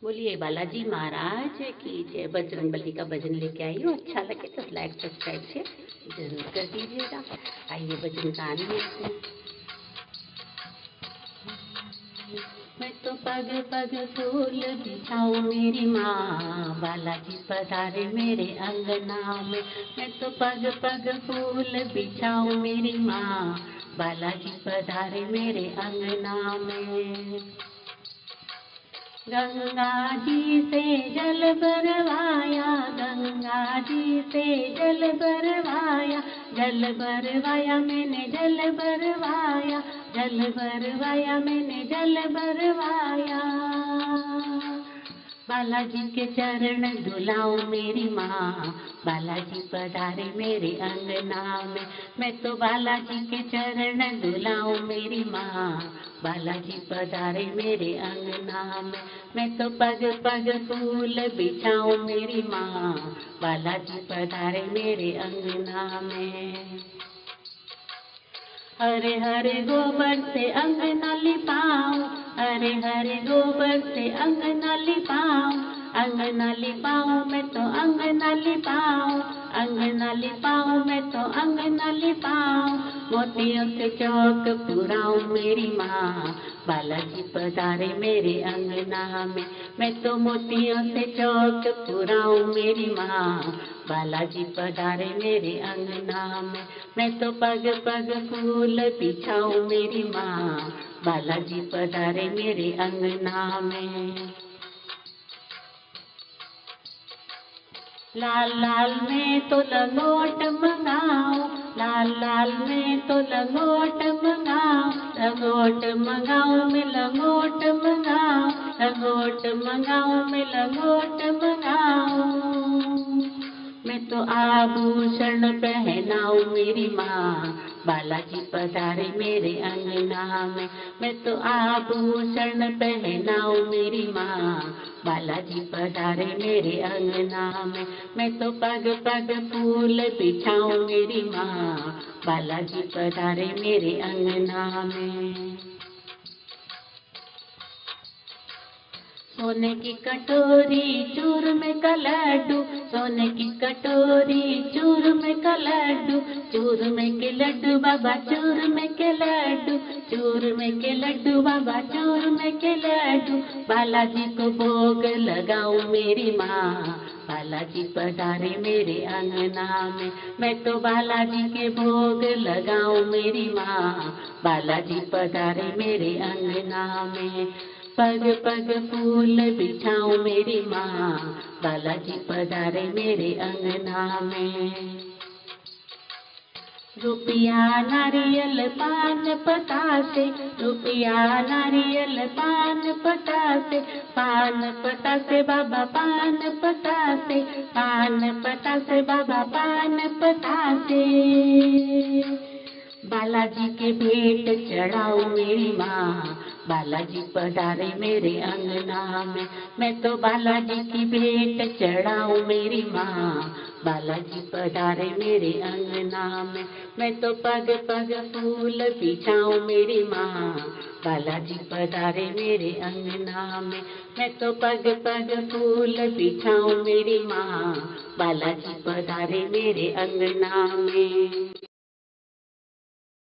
बोलिए बालाजी महाराज की जय। बजरंगबली का भजन लेके आई हूँ। अच्छा लगे तो लाइक सब्सक्राइब शेयर जरूर कर दीजिएगा। आइए भजन गाने हैं। मैं तो पग पग फूल बिछाऊं मेरी माँ, बालाजी पधारे मेरे अंगना में। मैं तो पग पग फूल बिछाऊं मेरी माँ, बालाजी पधारे मेरे अंगना में। गंगा जी से जल भरवाया, गंगा जी से जल भरवाया, जल भरवाया मैंने जल भरवाया, जल भरवाया मैंने जल भरवाया। बालाजी के चरण धुलाओ मेरी माँ, बालाजी पधारे मेरे अंगना में। मैं तो बालाजी के चरण धुलाओ मेरी माँ, बालाजी पधारे मेरे अंगना में। मैं तो पग पग फूल बिछाऊं मेरी माँ, बालाजी पधारे मेरे अंगना में। हरे हरे गोबर से अंगना लिपाऊं, हरे हरे गोबर से अंगना लिपाऊं, अंगना लिपाऊं मैं तो अंगना लिपाऊं, अंगना लिपाऊं मैं तो अंगना लिपाऊं। मोतियों से चौक पुराऊं मेरी माँ, बालाजी पधारे मेरे अंगना में। मैं तो मोतियों से चौक पुराऊं मेरी माँ, बालाजी पधारे मेरे अंगना में। मैं तो पग पग फूल बिछाऊं मेरी माँ, बालाजी पधारे मेरे अंगना में। लाल लाल में तो लंगोट मंगाऊं, लाल लाल में तो लंगोट मंगाऊं, लंगोट मंगाऊं मैं लंगोट मंगाऊं, लंगोट मंगाऊं मैं लंगोट मंगाऊं। मैं तो आभूषण पहनाऊं मेरी माँ, बालाजी पधारे मेरे अंगना में। मैं तो आभूषण पहनाऊं मेरी माँ, बालाजी पधारे मेरे अंगना में। मैं तो पग पग फूल बिछाऊं मेरी माँ, बालाजी पधारे मेरे अंगना में। सोने की कटोरी चूरमे का लड्डू, सोने की कटोरी चूरमे का लड्डू, चूरमे के लड्डू बाबा चूरमे के लड्डू, चूरमे के लड्डू बाबा चूरमे के लड्डू। बालाजी को भोग लगाऊं मेरी माँ, बालाजी पधारे मेरे अंगना में। मैं तो बालाजी के भोग लगाऊं मेरी माँ, बालाजी पधारे मेरे अंगना में। पग पग फूल बिछाऊं मेरी माँ, बालाजी पधारे मेरे अंगना में। रुपया नारियल पान पतासे, रुपया नारियल पान पतासे, पान पतासे बाबा पान पतासे, पान पतासे बाबा पान पतासे। बालाजी के भेंट चढ़ाऊं मेरी माँ, बालाजी पधारे मेरे अंगना में। मैं तो बालाजी की भेंट चढ़ाऊं मेरी माँ, बालाजी पधारे मेरे अंगना में। मैं तो पग पग फूल बिछाऊं मेरी माँ, बालाजी पधारे मेरे अंगना में। मैं तो पग पग फूल बिछाऊं मेरी माँ, बालाजी पधारे मेरे अंगना में।